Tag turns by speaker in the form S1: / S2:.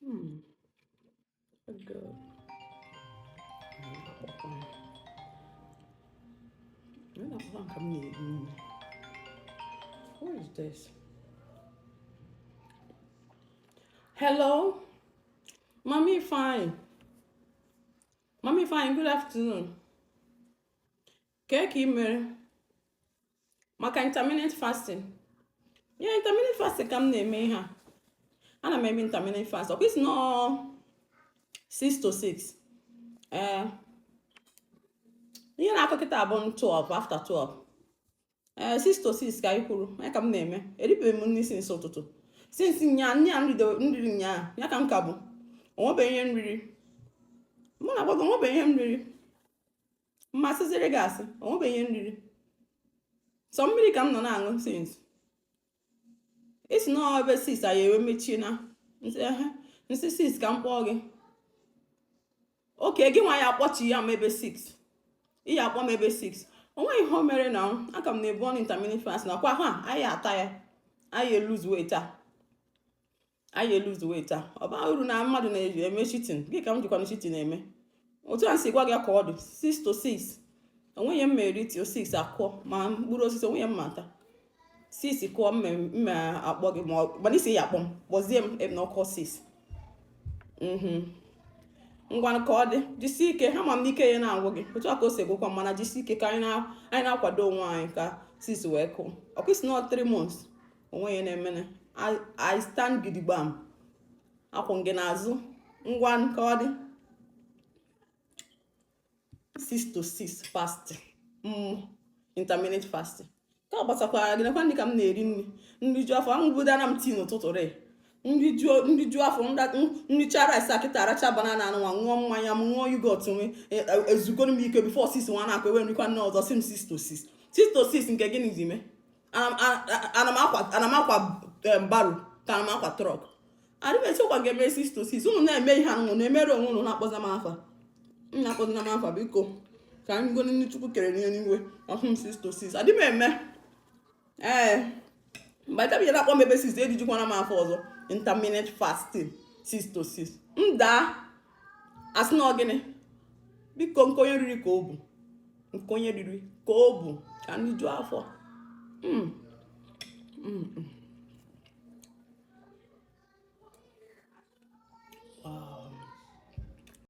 S1: Hmm. Good. What is this? Hello? Mommy fine. Mommy fine, good afternoon. Cake email. Maka intermittent fasting. Yeah, intermittent fasting kam na-eme ihe a. Ana m eme intermittent fast. Ọ kwụsị no 6 to 6. Ihe na-akọ kịta bụ 12 after 12. 6 to 6 ka anyị kwuru. Ya ka m na-eme. Eribeghị m nri since ụtụtụ. Since nya nri a nriri nya ya ka m ka bụ. Onwebeghị ihe nriri. Mụ na agwa gị onwebeghị ihe nriri. Mmasịziri gị asị, onwebeghị ihe nriri. Sọ mmiri ka m nọ na-aṅụ since. Isi na ebe 6 anyị ewe mechie na nsị 6 ka m kpọọ gị. Oke gị nwa ya akpọchi ya m ebe 6. Ị ya akpọ m ebe 6. Onwe ihe o mere na aka m na-ebu on intermittent fast na kwa ha anyị ata ya. Anyị lose weight a. Anyị lose weight a. Ọ ba uru na mmadụ na-eme cheating. Gị ka m jikwa cheating eme. Otu a si gwa gị ka ọ dị 6 to 6. Onwe ihe m mere tio 6 akụọ ma mkpụrụ osisi onwe ihe m mata. 6 kụọ m akpọ gị ma ọ gbana isi ya akpọ m kpọzie m ebe na ọkọ 6. Ngwa ka ọ dị jisi ike ha ma m n'ike ya na-agwụ gị otu aka o si gwụkwa mana jisi ike ka anyị na-akwado onwe anyị ka 6 wee kụọ ọkwụsị na 3 months onwe ya na-emene I stand gidigbam akwụ gị n'azụ ngwa ka ọ dị 6 to 6 fasting intermittent fasting ka ọ gbasakwara gị nakwa ndị ka m na-eri nri ju afọ aṅụbudara m tii n'ụtụtụ rị nri ju afọ nricha rice akịta aracha banana nwa ṅụọ mmanya m ṅụọ yogurt nwe ezugoro m ike before 6 nwa na-akwa ewe nrikwa nne ọzọ si m 6 to 6 6 to 6 nke gịnị zi me ana m akwa baro ka ana m akwa trọk adịbechekwa ga-eme 6 to 6 unu na-eme ihe anụ na-emere onwe unu na-akpọza m afa na-akpọza m afa biko ka anyị goni ndị Chukwu kere n'ihe n'igwe ọhụ m 6 to 6 adị m eme mgbe anyị na-akpọ m ebe 6 ejijikwana m afọ ọzọ intermittent fasting 6 to 6 m daa asị na ọgịnị biko nkonye riri ka o bụ nkonye riri ka o bụ ka ndị ju afọ